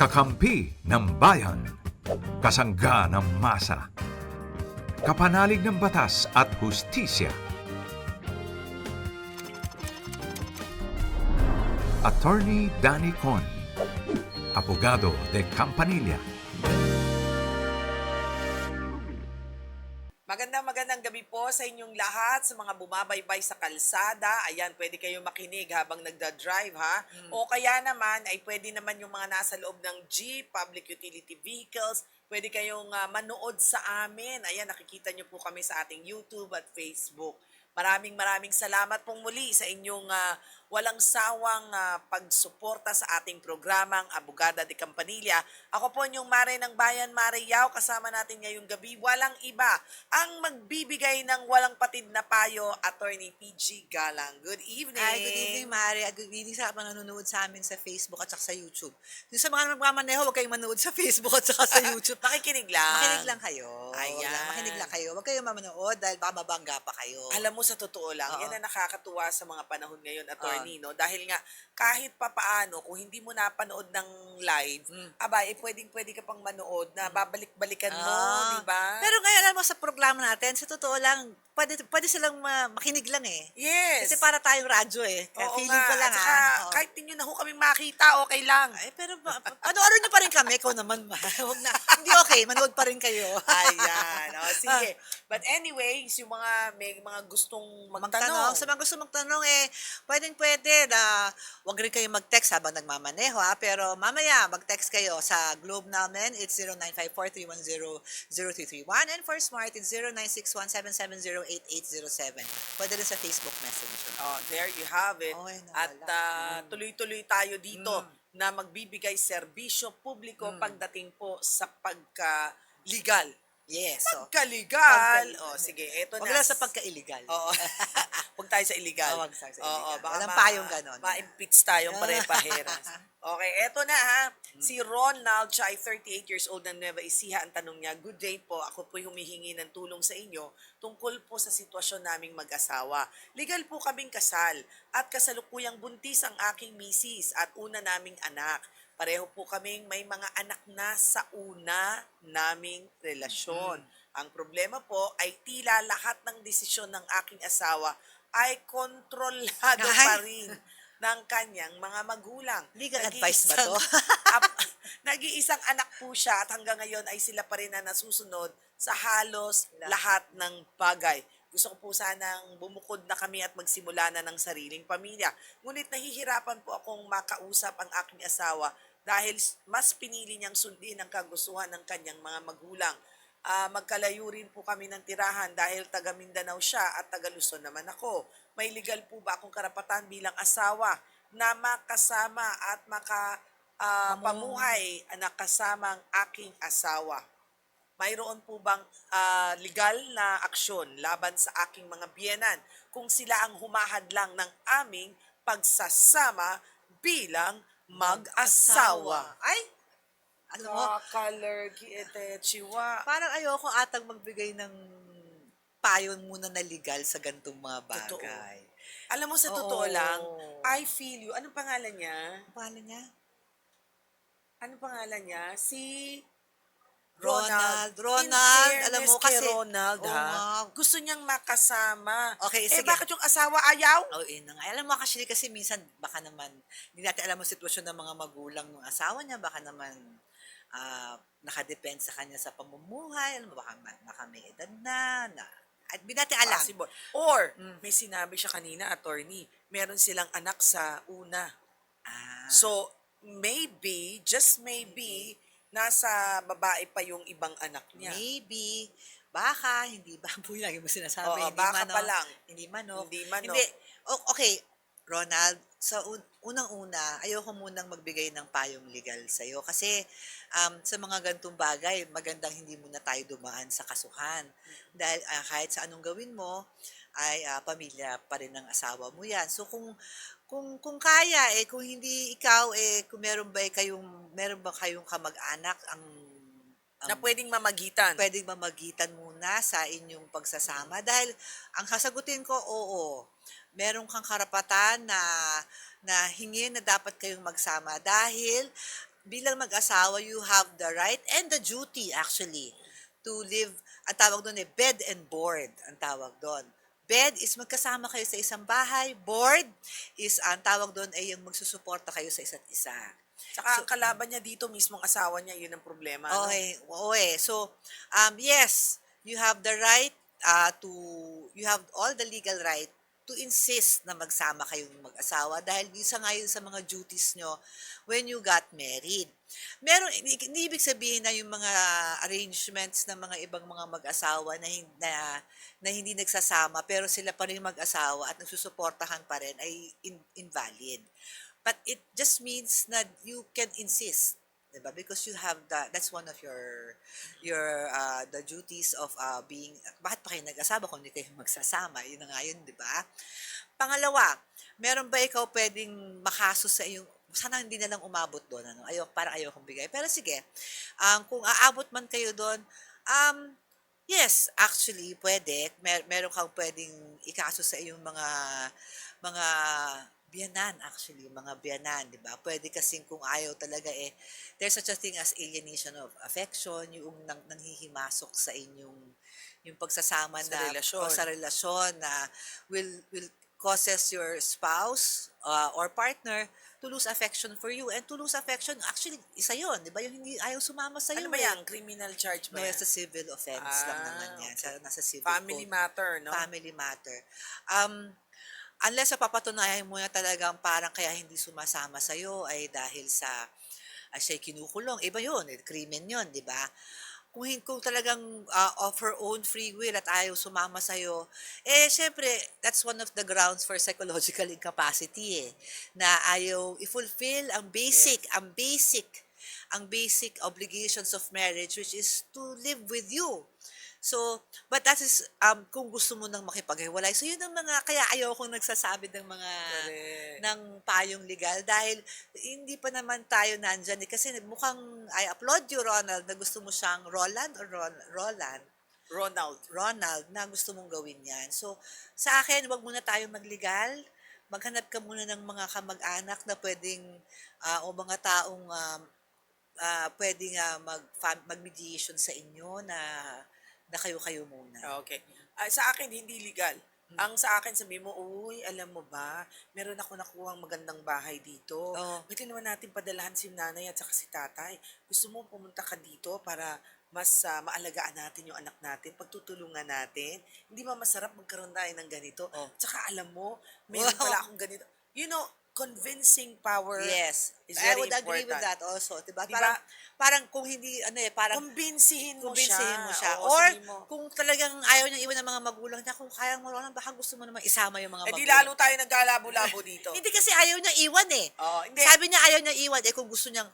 Kakampi ng bayan, kasangga ng masa, kapanalig ng batas at hustisya. Attorney Danny Con, Abogado de Campanilla. Magandang gabi po sa inyong lahat, sa mga bumabaybay sa kalsada. Ayan, pwede kayong makinig habang nagda-drive ha. O kaya naman, ay pwede naman yung mga nasa loob ng jeep, public utility vehicles, pwede kayong manood sa amin. Ayan, nakikita nyo po kami sa ating YouTube at Facebook. Maraming salamat pong muli sa inyong walang sawang pagsuporta sa ating programang Abogada de Campanilla. Ako po yung Mare ng Bayan, Mare Yao. Kasama natin ngayong gabi, walang iba ang magbibigay ng walang patid na payo, Attorney PG Galang. Good evening. Hi, good evening, Mari. Good evening sa mga nanonood sa amin sa Facebook at saka sa YouTube. Yung sa mga nagmamaneho, huwag kayong manood sa Facebook at saka sa YouTube. Makikinig lang. Makinig lang kayo. Ayan. Makinig lang kayo. Huwag kayong mamanood dahil baka mabangga pa kayo. Alam mo, sa totoo lang, Oo. yan ang nakakatuwa sa mga panahon ngayon, Attorney, no? Dahil nga, kahit papaano, kung hindi mo napanood ng live, pwedeng-pwede ka pang manood na babalik-balikan mo, di ba? Pero ngayon, alam mo, sa programa natin, sa totoo lang, pwede silang makinig lang eh. Yes. Kasi para tayong radyo eh. Kaya Oo feeling ko nga. lang At saka, Oo. kahit hindi nyo na ho kaming makita, okay lang. Ay, pero ano nyo pa rin kami? Ikaw naman, huwag na. Hindi okay, manood pa rin kayo. Ayan. O, sige. But anyways, yung may mga gustong magtanong. Sa mga gusto magtanong pwede na wag rin kayo mag-text habang nagmamaneho pero mamaya mag-text kayo sa Globe namin, it's 0954-310-0331 and for Smart, it's 0961-770-8807. Pwede rin sa Facebook Messenger. Oh, there you have it. Okay, At tuloy-tuloy tayo dito na magbibigay serbisyo publiko pagdating po sa pagka-legal. Yes. Pagka-legal. Oh, sige, eto Wag na. lang sa pagka-illegal. Oo. Huwag tayo sa illegal. Wag sa illegal. Oo, baka Walang payong ganon. ma-impeach tayong pare-paheras. Okay, eto na ha. Si Ronald, siya ay 38 years old ng Nueva Ecija. Ang tanong niya, good day po. Ako po'y humihingi ng tulong sa inyo tungkol po sa sitwasyon naming mag-asawa. Legal po kaming kasal at kasalukuyang buntis ang aking misis at una naming anak. Pareho po kaming may mga anak na sa una naming relasyon. Ang problema po ay tila lahat ng desisyon ng aking asawa ay kontrolado pa rin ng kanyang mga magulang. Legal advice ba to? Nag-iisang anak po siya at hanggang ngayon ay sila pa rin na nasusunod sa halos lahat ng bagay. Gusto ko po sanang bumukod na kami at magsimula na ng sariling pamilya. Ngunit nahihirapan po akong makausap ang aking asawa dahil mas pinili niyang sundin ang kagustuhan ng kanyang mga magulang. Magkalayo rin po kami ng tirahan dahil taga Mindanao siya at taga Luzon naman ako. May legal po ba akong karapatan bilang asawa na makasama at pamuhay na kasama ang aking asawa? Mayroon po bang legal na aksyon laban sa aking mga biyenan kung sila ang humahadlang ng aming pagsasama bilang mag-asawa? Ay! Ano mo? Kalergi ete chiwa. Parang ayoko atang magbigay ng payo muna na legal sa gantong mga Totoo. bagay. Alam mo, sa totoo lang, I feel you. Anong pangalan niya? Ang pangalan niya? Anong pangalan niya? Si Ronald. In Alam mo fairness kay kasi, Ronald, oo ha? nga. Gusto niyang makasama. Okay, sige. Bakit yung asawa ayaw? Yun na nga. Alam mo kasi minsan baka naman, hindi natin alam ang sitwasyon ng mga magulang ng asawa niya, baka naman nakadepend sa kanya sa pamumuhay, alam mo, baka may edad na at hindi natin alam. Possible. Or, may sinabi siya kanina, attorney, meron silang anak sa una. So, maybe, just maybe, nasa babae pa yung ibang anak niya. Maybe, baka, hindi ba po lagi mo sinasabi, Oo, hindi baka manok, pa lang. Hindi manok. Hindi manok. Hindi. Okay, Ronald, sa unang-una, ayoko munang magbigay ng payong legal sa'yo kasi sa mga gantong bagay, magandang hindi muna tayo dumaan sa kasuhan. Dahil kahit sa anong gawin mo, ay pamilya pa rin ng asawa mo yan. So kung kaya, kung hindi ikaw, kung meron ba kayong kamag-anak Na pwedeng mamagitan. pwedeng mamagitan muna sa inyong pagsasama dahil ang sasagutin ko, oo, meron kang karapatan na hingin na dapat kayong magsama dahil bilang mag-asawa, you have the right and the duty actually to live, ang tawag doon bed and board, ang tawag doon. Bed is magkasama kayo sa isang bahay, board is ang tawag doon ay yung magsusuporta kayo sa isa't isa. Tsaka ang kalaban niya dito, mismong asawa niya, yun ang problema. No? Okay, okay. So, yes, you have the right you have all the legal right to insist na magsama kayong mag-asawa dahil isa nga yun sa mga duties nyo when you got married. Meron, hindi ibig sabihin na yung mga arrangements ng mga ibang mga mag-asawa na hindi nagsasama pero sila pa rin mag-asawa at nagsusuportahan pa rin ay invalid. But it just means that you can insist, diba? Because you have that's one of your the duties of being, bakit pa kayo nag-asawa kung hindi kayo magsasama? Yun na nga yun, di ba? Pangalawa, meron ba ikaw pwedeng makaso sa iyong, sana hindi na lang umabot doon, ano? Parang ayaw kong bigay. Pero sige, kung aabot man kayo doon, yes, actually, pwede. Meron kang pwedeng ikaso sa iyong mga biyanan, actually, mga biyanan, di ba? Pwede kasing kung ayaw talaga there's such a thing as alienation of affection, yung nanghihimasok sa inyong, yung pagsasama Sa na, relasyon. o sa relasyon na will causes your spouse or partner to lose affection for you. And to lose affection, actually, isa yun, di ba? Yung hindi ayaw sumama sa iyo. Ano ba yan? Criminal charge ba No, yan? sa civil offense lang naman yan. Nasa civil Family code. matter, no? Family matter. Unless papatunayan mo na talagang parang kaya hindi sumasama sa'yo ay dahil sa siya'y kinukulong. Iba yun, krimen yun, di ba? Kung talagang of her own free will at ayaw sumama sa'yo, syempre, that's one of the grounds for psychological incapacity na ayaw i-fulfill ang basic obligations of marriage, which is to live with you. So, but that is, kung gusto mo nang makipaghiwalay. So, yun ang kaya ayaw kong nagsasabi ng Correct. ng payong legal dahil hindi pa naman tayo nandyan. Kasi mukhang, I applaud you, Ronald, na gusto mo siyang Roland or Roland? Ronald, na gusto mong gawin yan. So, sa akin, wag muna tayong maglegal. Maghanap ka muna ng mga kamag-anak na pwedeng, o mga taong pwedeng mag-mediation sa inyo na kayo-kayo muna. Okay. Sa akin, hindi legal. Ang sa akin, sabi mo, uy, alam mo ba, meron ako nakuhang magandang bahay dito. Oo. Pwede naman natin padalahan si nanay at saka si tatay. Gusto mo pumunta ka dito para mas maalagaan natin yung anak natin, pagtutulungan natin. Hindi ba masarap magkaroon tayo ng ganito? Oh. Tsaka alam mo, meron pala akong ganito. You know, convincing power Yes. is I very would agree with important. that also. Diba? Diba? Parang kung hindi, parang Kumbinsihin mo kumbinsihin mo siya. Oo, Or, sabihin mo, kung talagang ayaw niya iwan ng mga magulang niya, kung kaya mo lang, baka gusto mo naman isama yung mga di magulang. lalo tayo nagkalabo-labo dito. Hindi kasi ayaw niya iwan Hindi. Sabi niya ayaw niya iwan, kung gusto niya,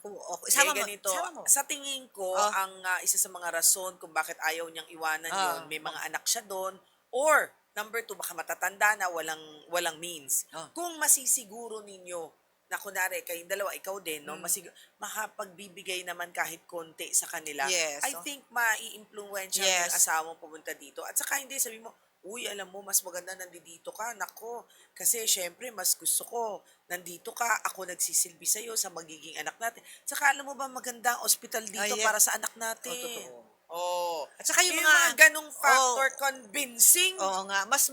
isama mo. Ganito, Isama mo. sa tingin ko, Oh. ang isa sa mga rason kung bakit ayaw niyang iwanan Ah. yon, may mga anak siya doon, or number 2, baka matatanda na walang means. Ah. Kung masisiguro ninyo na kunwari kayong dalawa, ikaw din, no, makapagbibigay naman kahit konti sa kanila, Yes. I think mai-impluwensya Yes. yung asawang pumunta dito. At saka hindi, sabi mo, uy, alam mo, mas maganda nandito ka. Nako, kasi syempre, mas gusto ko, nandito ka, ako nagsisilbi sa'yo sa magiging anak natin. Saka alam mo ba, maganda ang ospital dito yes. para sa anak natin. Totoo. Oh. At saka yung Yung mga- mga ganong factor, convincing. Oo nga, mas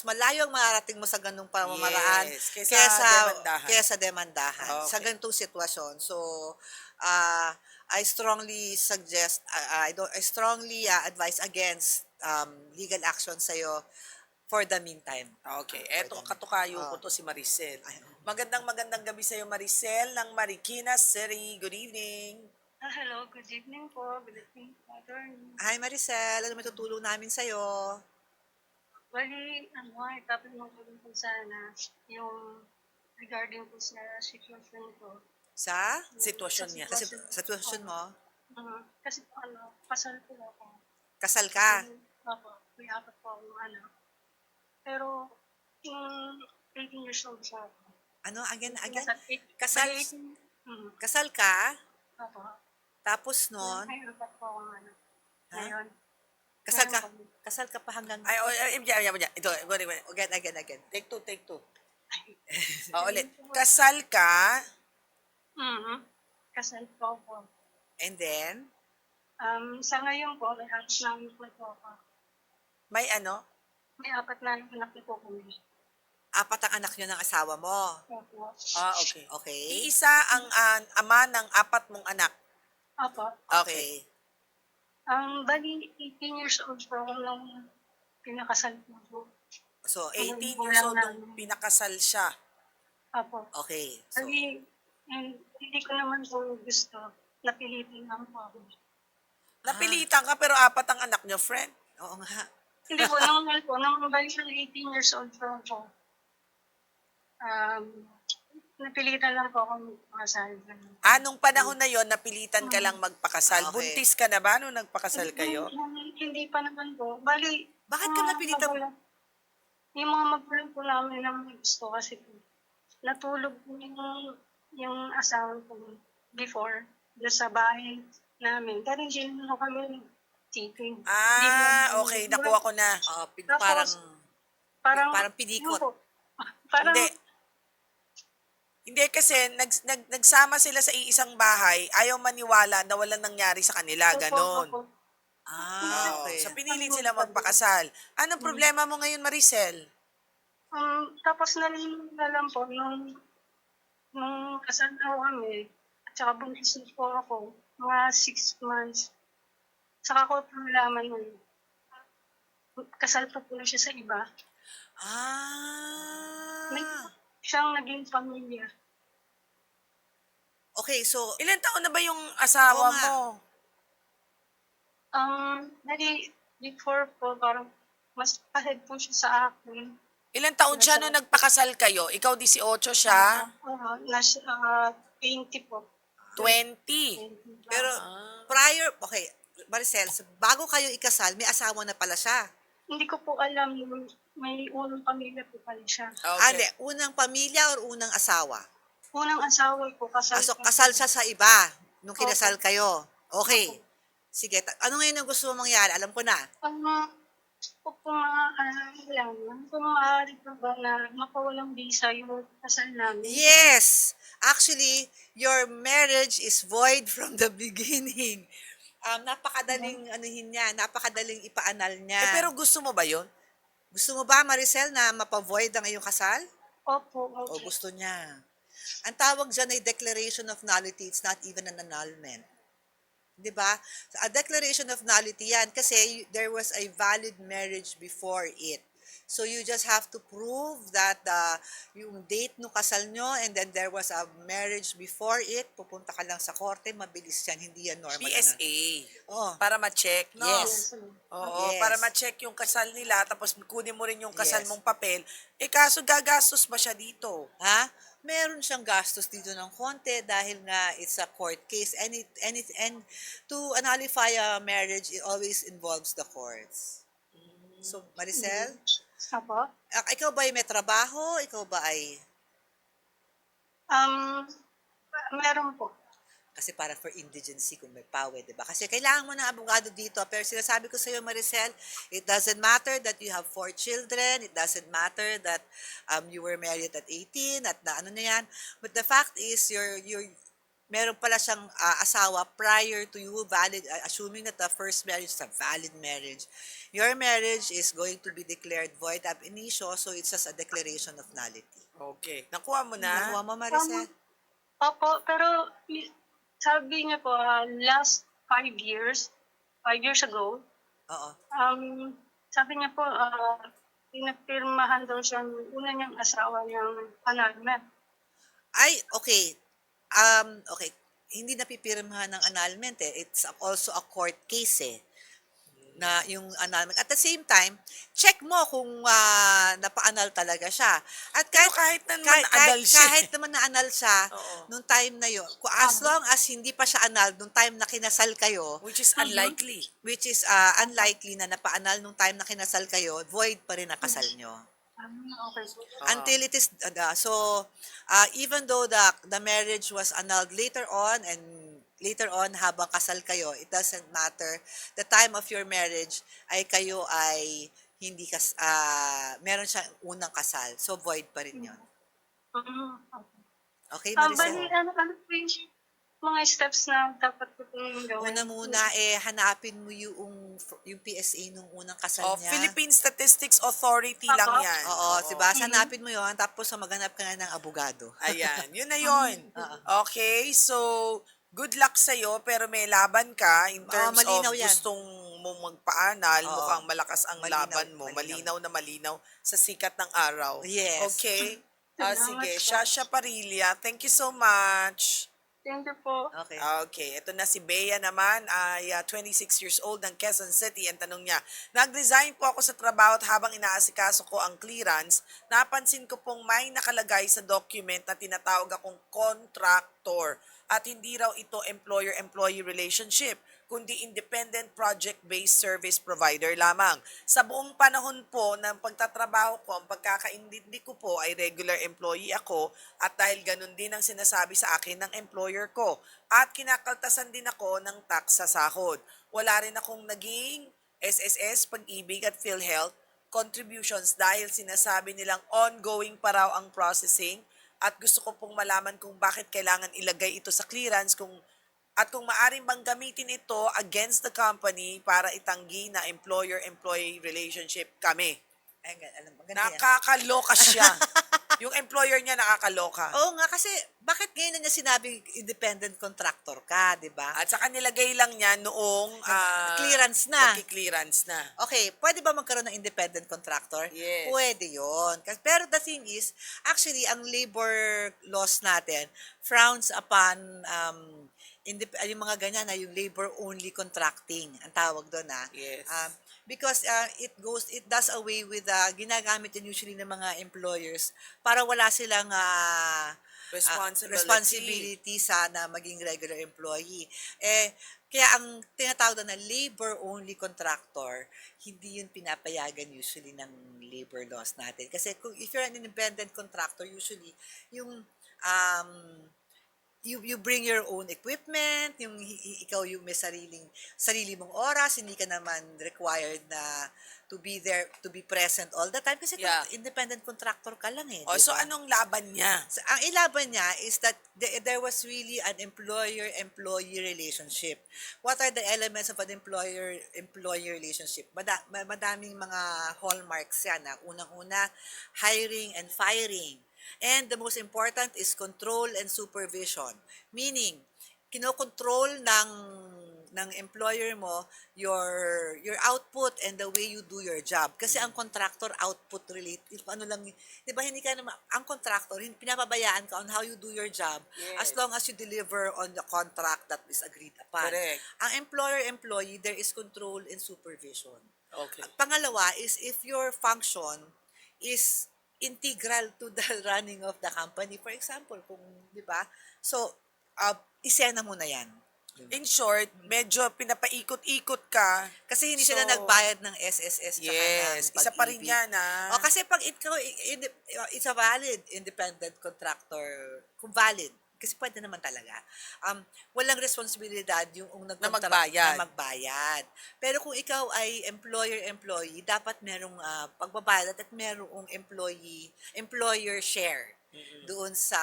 malayo ang mararating mo sa ganung pamamaraan Yes, kesa demandahan. kesa demandahan Okay. sa ganitong sitwasyon. So, I strongly suggest I strongly advise against legal action sa for the meantime. Okay, eto katukayo ko to si Maricel. Magandang gabi sa'yo, Maricel ng Marikina City. Good evening. Hello, good evening po. Good evening, attorney. Hi Maricel, ano may tutulong namin sa Bali, itatanong ko din po sana yung regarding po sa situation ko. Sa Sitwasyon niya. sa sitwasyon mo? Kasi po, kasal po ako. Kasal ka? Opo, may 4 po akong anak. Pero, yung 18 years old siya ako. Ano again? Kasal? Kasal? Kasal ka? Opo. Tapos nun, May 4 po akong anak. Ha? Ngayon, kasal ka pa hanggang Ito, go. again. Take two. Ulit. Kasal ka, kasal po ako. And then, Sa ngayon po, may anak namin po ako. May ano? May 4 na anak na po kami. 4 ang anak nyo ng asawa mo. Opo. Okay. Okay? Iisa ang ama ng 4 mong anak. Opo. Okay. Bali, 18 years old po ako nung pinakasal ko po. So, 18 years old nung pinakasal siya. Opo. okay. So, Bali, hindi ko naman po gusto. Napilitin lang po ako. Napilitan ka pero 4 ang anak niyo, friend. oo nga. Hindi po, nung bali siya 18 years old po ako. Napilitan lang po ako magpakasal. Anong panahon na yon napilitan ka lang magpakasal? Okay. Buntis ka na ba nung nagpakasal kayo? Hindi pa naman po. Bali, Bakit ka napilitan? Yung mga magulang po namin naman gusto kasi po, natulog po yung asawa ko before doon sa bahay namin. Pero hindi naman kami cheating. Okay. Nakuha ko na. Tapos, parang pinikot. yun po. Parang, Hindi kasi nagsama sila sa iisang bahay. Ayaw maniwala na walang nangyari sa kanila. Ganon. Opo. Okay. So pinilit sila magpakasal. Anong problema mo ngayon, Maricel? Tapos nalimutan na lang po nung kasal na kami, at saka buntis na po ako, mga 6 months. Saka ko po nalaman na kasal pa po siya sa iba. May siyang naging pamilya. Okay, so, Ilan taon na ba yung asawa Oo nga. mo? Before po, parang mas ahead po siya sa akin. Ilan taon siya nung nagpakasal kayo? Ikaw 18 siya? Nasa 20 po. 20. pero, prior, okay, Maricel, so bago kayo ikasal, may asawa na pala siya. Hindi ko po alam, may unang pamilya po pala siya. Hindi, unang pamilya or unang asawa? Unang asawa po, kasal. So, kasal siya sa iba nung kinasal kayo. Okay. Sige, ano ngayon ang gusto mo mangyari? Alam ko na. Kung lang, kung maaari po ba na mapawalang visa yung kasal namin? Yes! Actually, your marriage is void from the beginning. Napakadaling anuhin niya, napakadaling ipaanal niya. Pero gusto mo ba yun? Gusto mo ba, Maricel, na mapavoid ang iyong kasal? Opo, O okay. gusto niya? Ang tawag dyan ay declaration of nullity. It's not even an annulment. Di ba? A declaration of nullity yan kasi there was a valid marriage before it. So you just have to prove that yung date nung kasal nyo and then there was a marriage before it, pupunta ka lang sa korte, mabilis yan, hindi yan normal. PSA. Oh, Para ma-check, no? Yes. Oo, Yes. para ma-check yung kasal nila, tapos kunin mo rin yung kasal Yes. mong papel. Kaso gagastos ba siya dito? ha? Meron siyang gastos dito ng konti dahil nga it's a court case and to nullify a marriage, it always involves the courts. So, Maricel, Opo. ikaw ba ay may trabaho? Ikaw ba ay... Meron po. Kasi para for indigency kung may pawe, di ba? Kasi kailangan mo ng abogado dito. Pero sinasabi ko sa iyo, Maricel, it doesn't matter that you have 4 children. It doesn't matter that you were married at 18, at na ano na yan. But the fact is, meron pala siyang asawa prior to you, valid, assuming that the first marriage is a valid marriage. Your marriage is going to be declared void ab initio, so it's just a declaration of nullity. Okay. Nakuha mo na? Nakuha mo, Maricel? Opo, pero sabi niya po, last 5 years ago, Oo. sabi niya po, pinagpirmahan daw siya ng una niyang asawa niyang annulment. Ay, okay. Okay. Hindi napipirmahan ng annulment eh. It's also a court case eh. Na yung annulment. At the same time, check mo kung napa-annul talaga siya. At Pero kahit naman na-annul siya. kahit naman na-annul siya, Oo. nung time na yun, as long as hindi pa siya annul, nung time na kinasal kayo, Which is unlikely. which is unlikely na napa-annul nung time na kinasal kayo, void pa rin ang kasal nyo. Okay. Until it is even though the marriage was annulled later on habang kasal kayo, it doesn't matter. The time of your marriage ay kayo ay hindi meron siyang unang kasal, so void pa rin 'yon. Okay, Bali, Maricel? ano po yung mga steps na dapat ko pong gawin? Una muna, hanapin mo yung PSA nung unang kasal Oh, niya. Philippine Statistics Authority lang Apo. yan. Oo, diba? Hanapin mo yon tapos maghanap ka nga ng abogado. Ayan, yun na yun. Oo. Okay, so good luck sa'yo, pero may laban ka in terms of malinaw yan. gustong mo magpaanal, Oo. mukhang malakas ang Malinaw, laban mo, malinaw. malinaw sa sikat ng araw. Yes. Okay? Salamat Sige, po. Shasha Parilla, thank you so much. Thank you po. Okay. Okay, ito na si Bea naman, ay 26 years old ng Quezon City. Ang tanong niya, nag-resign po ako sa trabaho at habang inaasikaso ko ang clearance, napansin ko pong may nakalagay sa document na tinatawag akong contractor at hindi raw ito employer-employee relationship, kundi independent project-based service provider lamang. Sa buong panahon po ng pagtatrabaho ko, ang pagkakaintindi ko po ay regular employee ako at dahil ganun din ang sinasabi sa akin ng employer ko. At kinakaltasan din ako ng tax sa sahod. Wala rin akong naging SSS, Pag-ibig at PhilHealth contributions dahil sinasabi nilang ongoing pa raw ang processing at gusto ko pong malaman kung bakit kailangan ilagay ito sa clearance at kung maaring bang gamitin ito against the company para itanggi na employer-employee relationship kami. Ay, alam mo, ganda yan. Nakakaloka siya. Yung employer niya nakakaloka. Oo nga, kasi bakit ngayon na niya sinabing independent contractor ka, di ba? At saka nilagay lang niya noong Clearance na. magki-clearance na. Okay, pwede ba magkaroon ng independent contractor? Yes. Pwede yon. Pero the thing is, actually, ang labor laws natin frowns upon yung mga ganyan na yung labor-only contracting, ang tawag doon Yes. Because it does away with ginagamit yun usually ng mga employers para wala silang responsibility sa na maging regular employee. Kaya ang tinatawag doon na labor-only contractor, hindi yun pinapayagan usually ng labor laws natin. Kasi if you're an independent contractor, usually yung you bring your own equipment, yung ikaw yung may sarili mong oras, hindi ka naman required na to be there, to be present all the time kasi Yeah. independent contractor ka lang Oh, so diba? anong laban niya? So, ang ilaban niya is that there was really an employer-employee relationship. What are the elements of an employer-employee relationship? Madaming mga hallmarks yan. Unang-una, hiring and firing. And the most important is control and supervision. Meaning, kinokontrol ng employer mo your output and the way you do your job. Kasi ang contractor output related, ano lang, 'di ba hindi ka naman ang contractor, pinapabayaan ka on how you do your job as Yes. long as you deliver on the contract that is agreed upon. Correct. Ang employer-employee, there is control and supervision. Okay. At pangalawa is if your function is integral to the running of the company. For example, kung, di ba? So, isena mo na yan. In short, medyo pinapaikot-ikot ka. Kasi hindi sila So, nagbayad ng SSS tsaka Yes, ng isa pa rin Pag-ibig. yan O kasi pag ikaw, it's a valid independent contractor, kung valid, kasi pwede naman talaga. Walang responsibilidad yung magbayad. na magbayad. Pero kung ikaw ay employer-employee, dapat merong pagbabayad at merong employer share doon sa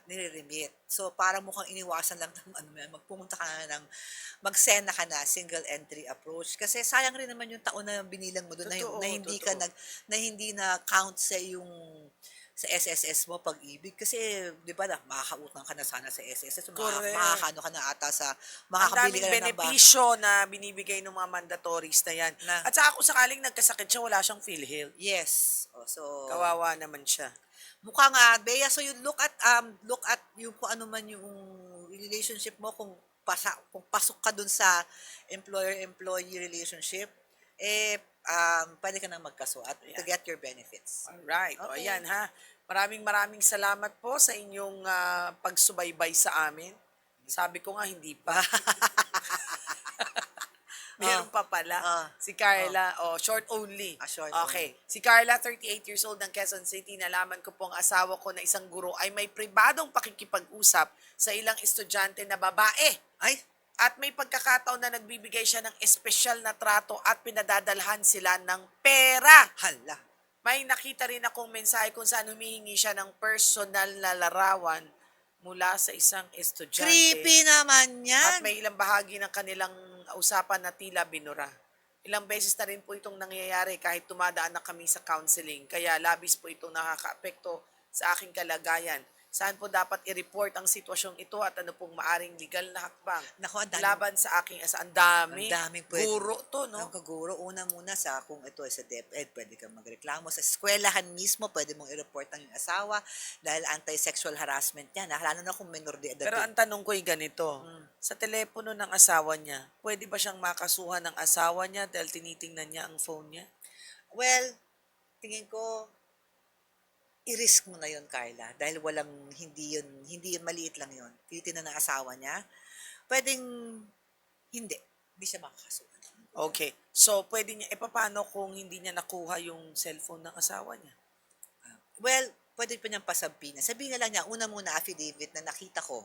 nire-remit. So, para mukhang iniwasan lang ng magpumunta ka na magsena ka na, single entry approach. Kasi sayang rin naman yung taon na binilang mo doon Totoo, na hindi totoo. na hindi na count sa sa SSS mo Pag-ibig kasi 'di ba makakautang ka na sana sa SSS Correct. makakaano ka na ata sa Ang makakabili daming ka na ng benepisyo na binibigay ng mga mandatories na yan. Na- At saka kung sakaling nagkasakit siya, wala siyang PhilHealth. Yes. So Kawawa naman siya. mukha nga Bea, so you look at yung kung ano man yung relationship mo kung pasok ka dun sa employer-employee relationship pwede ka nang magkaso at to get your benefits. Alright. O Okay. ayan ha. Maraming salamat po sa inyong pagsubaybay sa amin. Sabi ko nga, hindi pa. Meron pa pala. Si Carla, short only. Short Okay. Si Carla, 38 years old ng Quezon City. Nalaman ko pong asawa ko na isang guro ay may pribadong pakikipag-usap sa ilang estudyante na babae. Ay, At may pagkakataon na nagbibigay siya ng espesyal na trato at pinadadalhan sila ng pera. hala. May nakita rin akong mensahe kung saan humihingi siya ng personal na larawan mula sa isang estudyante. Creepy naman yan. At may ilang bahagi ng kanilang usapan na tila binura. Ilang beses na rin po itong nangyayari kahit tumadaan na kami sa counseling. Kaya labis po itong nakakaapekto sa aking kalagayan. Saan po dapat i-report ang sitwasyong ito at ano pong maaring legal na hakbang Naku, ang dami. laban sa aking asa. Ang dami. Ang daming pwede. Guro to, no? Ang kaguro, una muna sa kung ito ay sa DepEd, pwede kang magreklamo. Sa eskwelahan mismo, pwede mong i-report ang iyong asawa dahil anti-sexual harassment yan. Lalo na kung minor de edad. Pero ang tanong ko ay ganito. Sa telepono ng asawa niya, pwede ba siyang makasuhan ng asawa niya dahil tinitingnan niya ang phone niya? Well, tingin ko, i-risk mo na yon, Carla. Dahil hindi yun, maliit lang yun. Tinitingnan ng asawa niya. Pwedeng, hindi siya makakasuhan. Okay. So, pwede niya, paano kung hindi niya nakuha yung cellphone ng asawa niya? Well, pwede pa niyang pasabihin. Sabihin na lang niya, una muna affidavit na nakita ko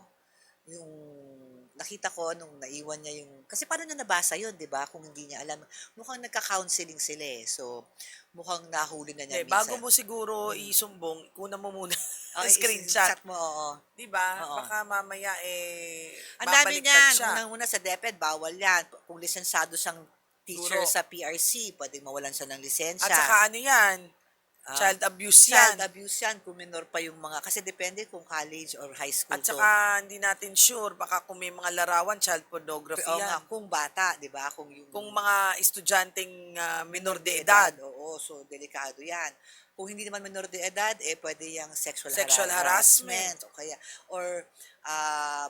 nung naiwan niya yung, kasi paano niya nabasa yun, di ba? Kung hindi niya alam. Mukhang nagka-counseling sila eh. So, mukhang nahuli na niya Hindi, bago mo siguro isumbong, kuna mo muna screenshot. Mo, oo. Di ba? Oo. Baka mamaya Ang dami babaliktad niyan. siya. Unang-una sa DepEd, bawal yan. Kung lisensyado siyang teacher Guro. sa PRC, pwedeng mawalan siya ng lisensya. At saka ano yan? Child abuse Child yan. abuse yan, kung minor pa yung mga, kasi depende kung college or high school At to. saka hindi natin sure, baka kung may mga larawan, child pornography Oo nga, yan. kung bata, di ba? Kung yung Kung mga estudyanteng minor de edad. Oo, so delikado yan. Kung hindi naman minor de edad, pwede yung sexual Sexual harassment. O kaya, or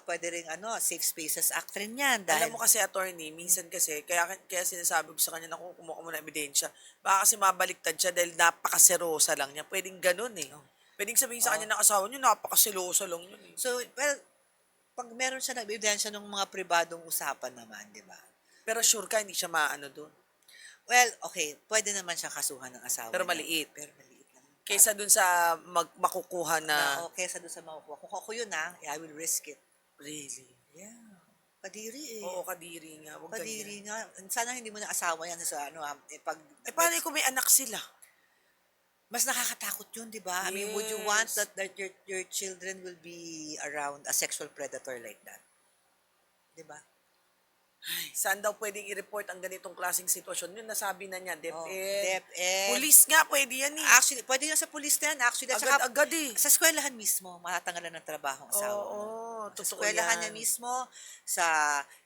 pwede rin Safe Spaces Act rin yan. Dahil, Alam mo kasi, attorney, minsan kasi, kaya sinasabi ko sa kanya na kung kumuha mo ng ebidensya, baka kasi mabaliktad siya dahil napakaserosa lang niya. Pwedeng ganun eh. Pwedeng sabihin sa kanya ng asawa niyo, napakaselosa lang yun eh. so, well, pag meron siya ng ebidensya ng mga pribadong usapan naman, di ba? Pero sure ka, hindi siya maano doon. Well, okay, pwede naman siyang kasuhan ng asawa Pero niya. maliit. Pero maliit lang. Kaysa doon sa makukuha na, Kesa doon sa makukuha. Kung ako yun I will risk it. really? Yeah. Kadiri eh. Oo, kadiri nga. Huwag ganyan. Kadiri nga. Sana hindi mo na asawa yan sa pag... Paano kung may anak sila? Mas nakakatakot yun, di ba? I mean, would you want that your children will be around a sexual predator like that? Di ba? Saan daw pwedeng i-report ang ganitong klaseng sitwasyon? Yun, nasabi na niya, DepEd. DepEd. Police nga, pwede yan eh. Actually, pwede yan sa police na yan. Actually, at saka, Agad-agad eh. sa eskwelahan mismo, matatanggalan ng trabaho ang asawa mo. Oo, Sa totoo eskwelahan yan. niya mismo, sa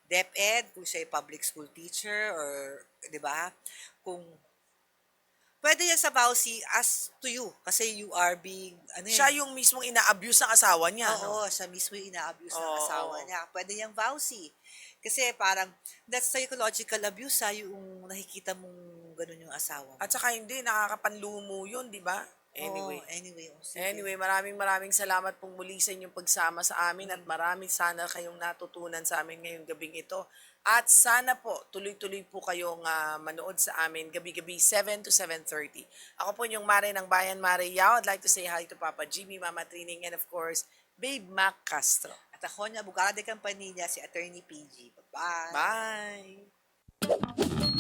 DepEd, kung siya ay public school teacher, or, di ba? Kung, pwede yan sa vowsy as to you, kasi you are being, Siya yung mismong ina-abuse ng asawa niya, Oo, no? siya mismo yung ina-abuse ng Oo, asawa oo. niya. Pwede niyang vowsy. Kasi parang, that's psychological abuse yung nakikita mong ganun yung asawa mo. At saka hindi, nakakapanlumo yun, di ba? Anyway. Sige. Anyway, maraming salamat pong muli sa inyong pagsama sa amin at marami sana kayong natutunan sa amin ngayong gabing ito. At sana po, tuloy-tuloy po kayong manood sa amin gabi-gabi 7 to 7:30. Ako po yung Mare ng Bayan, Mare Yao. I'd like to say hi to Papa Jimmy, Mama Trining, and of course, Babe Mac Castro. At ako niya, Bukara de Campanilla, si Attorney PG. Bye-bye. Bye!